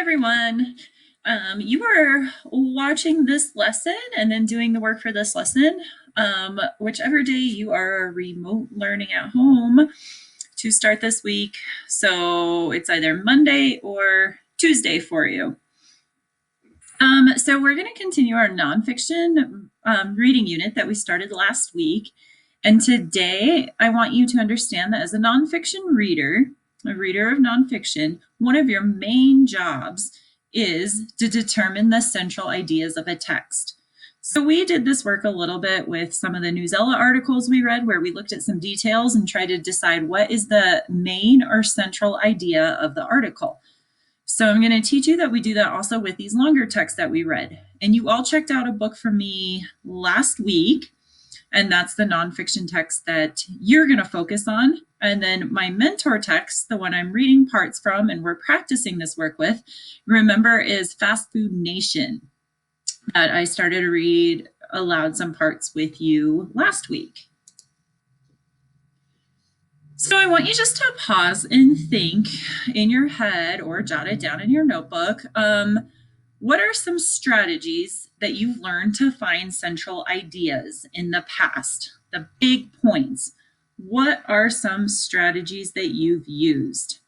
everyone. You are watching this lesson and then doing the work for this lesson, whichever day you are remote learning at home to start this week. So it's either Monday or Tuesday for you. So we're going to continue our nonfiction reading unit that we started last week. And today I want you to understand that as a nonfiction reader, a reader of nonfiction, one of your main jobs is to determine the central ideas of a text. So we did this work a little bit with some of the Newsella articles we read where we looked at some details and tried to decide what is the main or central idea of the article. So I'm going to teach you that we do that also with these longer texts that we read. And you all checked out a book from me last week, and that's the nonfiction text that you're going to focus on. And then my mentor text, the one I'm reading parts from and we're practicing this work with, remember, is Fast Food Nation, that I started to read aloud some parts with you last week. So I want you just to pause and think in your head or jot it down in your notebook. What are some strategies that you've learned to find central ideas in the past, the big points? What are some strategies that you've used?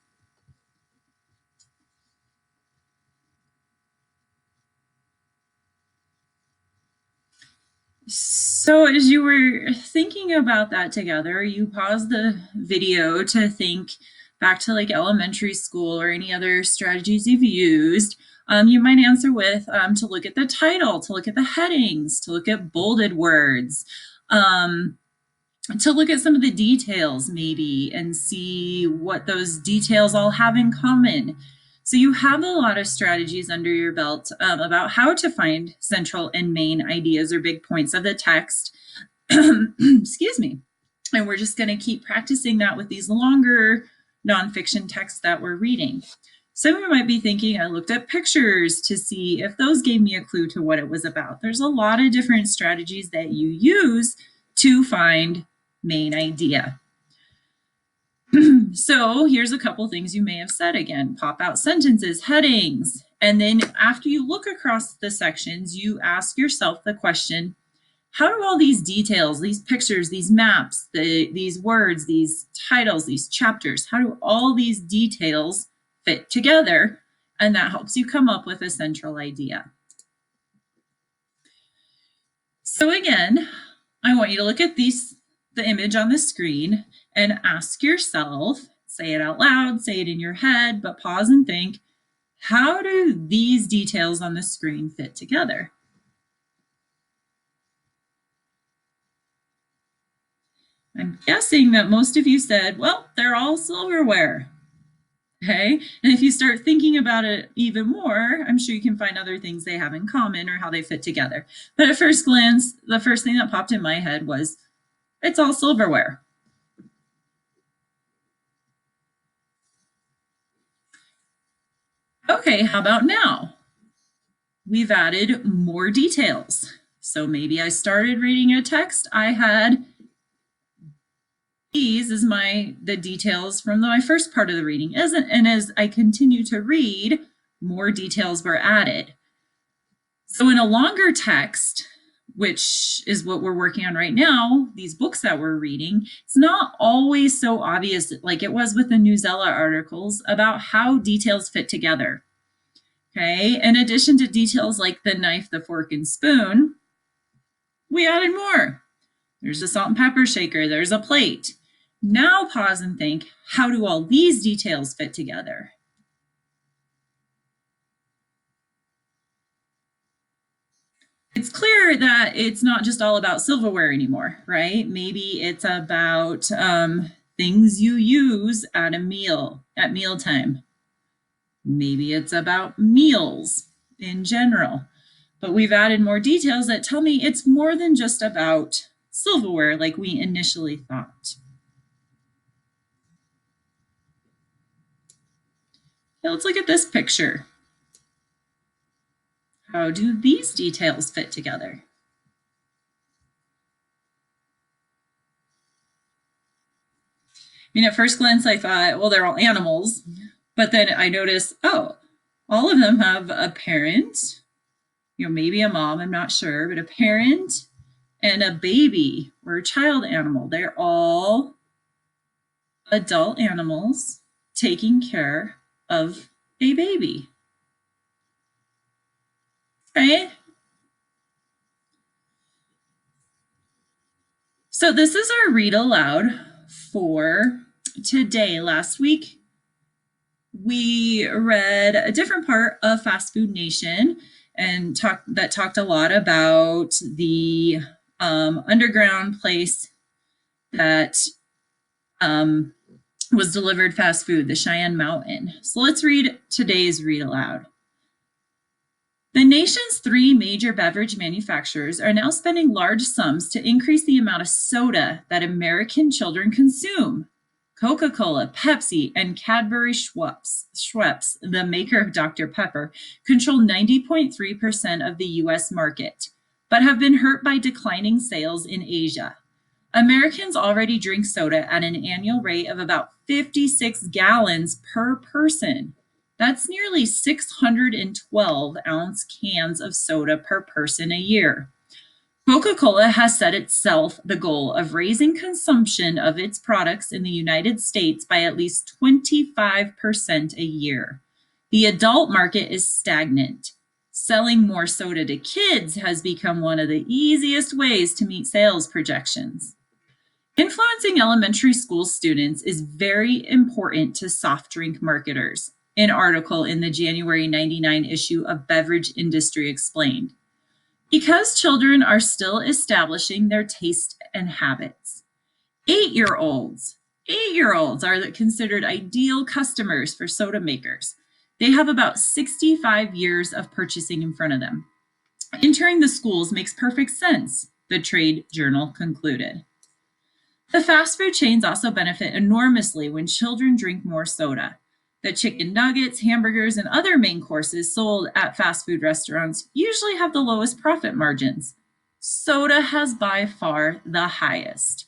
So as you were thinking about that together, you paused the video to think back to like elementary school or any other strategies you've used. You might answer with to look at the title, to look at the headings, to look at bolded words, to look at some of the details maybe and see what those details all have in common. So you have a lot of strategies under your belt about how to find central and main ideas or big points of the text. Excuse me. And we're just going to keep practicing that with these longer nonfiction texts that we're reading. Some of you might be thinking, I looked at pictures to see if those gave me a clue to what it was about. There's a lot of different strategies that you use to find main idea. So here's a couple things you may have said again. Pop out sentences, headings, and then after you look across the sections, you ask yourself the question, how do all these details, these pictures, these maps, these words, these titles, these chapters, how do all these details fit together? And that helps you come up with a central idea. So again, I want you to look at the image on the screen and ask yourself, say it out loud, say it in your head, but pause and think, how do these details on the screen fit together? I'm guessing that most of you said, well, they're all silverware. Okay, and if you start thinking about it even more, I'm sure you can find other things they have in common or how they fit together. But at first glance, the first thing that popped in my head was, it's all silverware. Okay, how about now? We've added more details. So maybe I started reading a text. I had these as the details from my first part of the reading. And as I continue to read, more details were added. So in a longer text, which is what we're working on right now, these books that we're reading, it's not always so obvious like it was with the Newsella articles about how details fit together. Okay, in addition to details like the knife, the fork, and spoon, we added more. There's a salt and pepper shaker, there's a plate. Now pause and think, how do all these details fit together? It's clear that it's not just all about silverware anymore, right? Maybe it's about things you use at a meal, at mealtime. Maybe it's about meals in general. But we've added more details that tell me it's more than just about silverware like we initially thought. Now let's look at this picture. How do these details fit together? I mean, at first glance, I thought, well, they're all animals. But then I noticed, oh, All of them have a parent, maybe a mom, I'm not sure, but a parent and a baby or a child animal. They're all adult animals taking care of a baby. Right? So this is our read aloud for today. Last week, we read a different part of Fast Food Nation and talked a lot about the underground place that was delivered fast food, the Cheyenne Mountain. So let's read today's read aloud. The nation's three major beverage manufacturers are now spending large sums to increase the amount of soda that American children consume. Coca-Cola, Pepsi, and Cadbury Schweppes, the maker of Dr. Pepper, control 90.3% of the US market, but have been hurt by declining sales in Asia. Americans already drink soda at an annual rate of about 56 gallons per person. That's nearly 612-ounce cans of soda per person a year. Coca-Cola has set itself the goal of raising consumption of its products in the United States by at least 25% a year. The adult market is stagnant. Selling more soda to kids has become one of the easiest ways to meet sales projections. Influencing elementary school students is very important to soft drink marketers. An article in the January 99 issue of Beverage Industry explained. Because children are still establishing their taste and habits. 8-year-olds are considered ideal customers for soda makers. They have about 65 years of purchasing in front of them. Entering the schools makes perfect sense, the trade journal concluded. The fast food chains also benefit enormously when children drink more soda. The chicken nuggets, hamburgers, and other main courses sold at fast food restaurants usually have the lowest profit margins. Soda has by far the highest.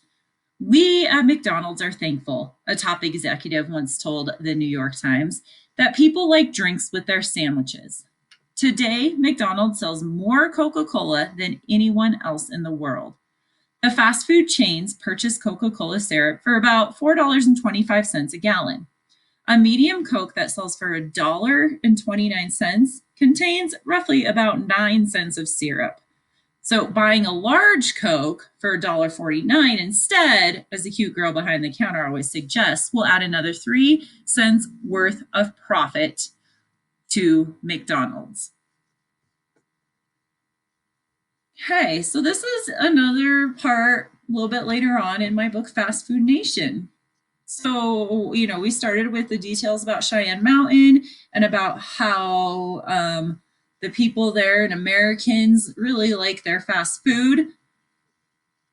We at McDonald's are thankful, a top executive once told the New York Times, that people like drinks with their sandwiches. Today, McDonald's sells more Coca-Cola than anyone else in the world. The fast food chains purchase Coca-Cola syrup for about $4.25 a gallon. A medium Coke that sells for $1.29 contains roughly about 9 cents of syrup. So buying a large Coke for $1.49 instead, as the cute girl behind the counter always suggests, will add another 3 cents worth of profit to McDonald's. Okay, so this is another part a little bit later on in my book, Fast Food Nation. So, we started with the details about Cheyenne Mountain and about how the people there and Americans really like their fast food.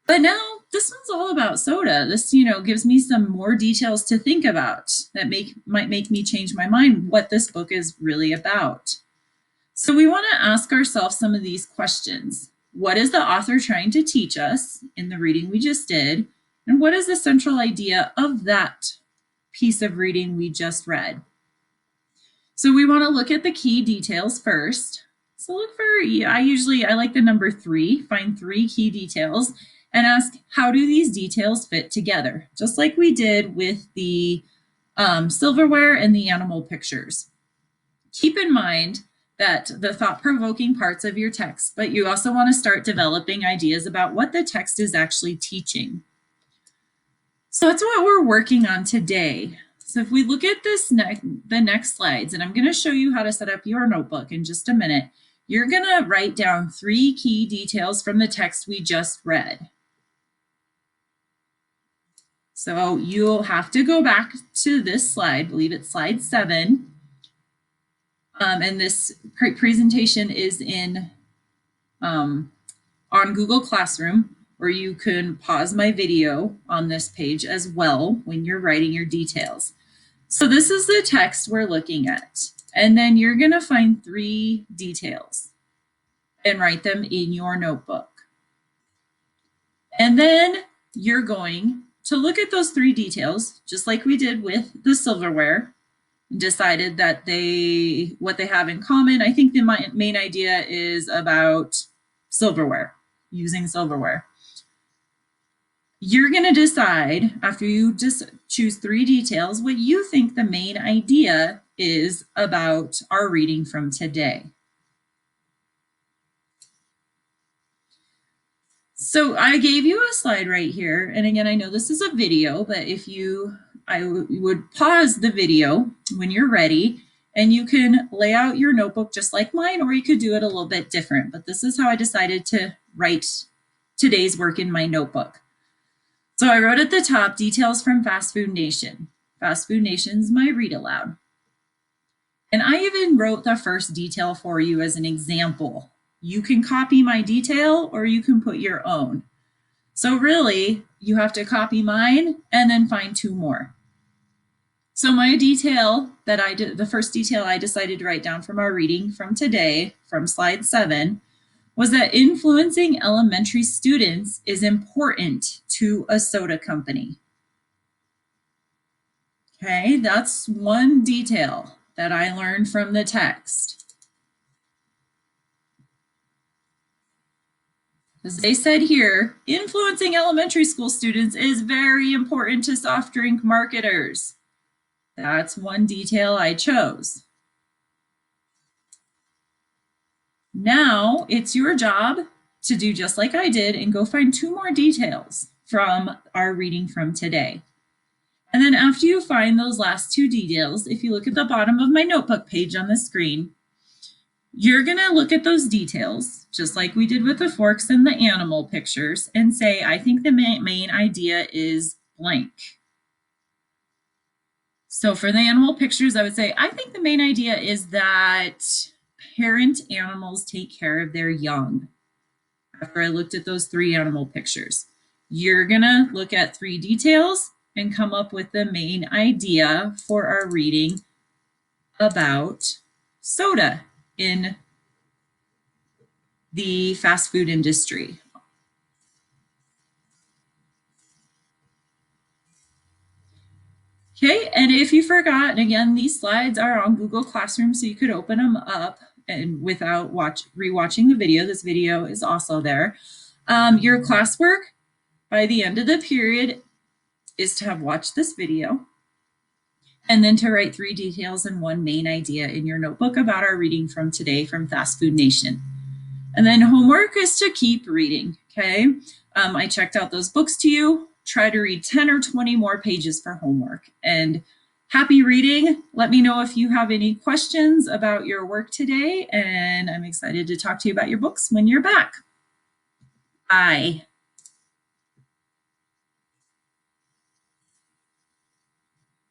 But now this one's all about soda. This, gives me some more details to think about that might make me change my mind what this book is really about. So we want to ask ourselves some of these questions. What is the author trying to teach us in the reading we just did? And what is the central idea of that piece of reading we just read? So we want to look at the key details first. So look for, I like the number 3, find 3 key details and ask, how do these details fit together? Just like we did with the silverware and the animal pictures. Keep in mind that the thought-provoking parts of your text, but you also want to start developing ideas about what the text is actually teaching. So that's what we're working on today. So if we look at the next slides, and I'm going to show you how to set up your notebook in just a minute, you're going to write down 3 key details from the text we just read. So you'll have to go back to this slide, I believe it's slide 7. And this presentation is on Google Classroom, or you can pause my video on this page as well when you're writing your details. So this is the text we're looking at. And then you're going to find 3 details and write them in your notebook. And then you're going to look at those 3 details, just like we did with the silverware, decided that what they have in common. I think the main idea is about silverware, using silverware. You're going to decide after you just choose 3 details what you think the main idea is about our reading from today. So I gave you a slide right here. And again, I know this is a video, but I would pause the video when you're ready and you can lay out your notebook just like mine, or you could do it a little bit different. But this is how I decided to write today's work in my notebook. So I wrote at the top, details from Fast Food Nation. Fast Food Nation's my read aloud. And I even wrote the first detail for you as an example. You can copy my detail or you can put your own. So really, you have to copy mine and then find 2 more. So my detail that I did, the first detail I decided to write down from our reading from today, from slide 7, was that influencing elementary students is important to a soda company. Okay, that's one detail that I learned from the text. As they said here, influencing elementary school students is very important to soft drink marketers. That's one detail I chose. Now it's your job to do just like I did and go find 2 more details from our reading from today. And then after you find those last 2 details, if you look at the bottom of my notebook page on the screen, you're going to look at those details, just like we did with the forks and the animal pictures, and say, I think the main idea is blank. So for the animal pictures, I would say, I think the main idea is that parent animals take care of their young. After I looked at those 3 animal pictures, you're going to look at 3 details and come up with the main idea for our reading about soda in the fast food industry. Okay, and if you forgot, and again, these slides are on Google Classroom, so you could open them up and without rewatching the video. This video is also there. Your classwork by the end of the period is to have watched this video and then to write 3 details and 1 main idea in your notebook about our reading from today from Fast Food Nation. And then homework is to keep reading, okay? I checked out those books to you. Try to read 10 or 20 more pages for homework. And happy reading. Let me know if you have any questions about your work today. And I'm excited to talk to you about your books when you're back. Bye.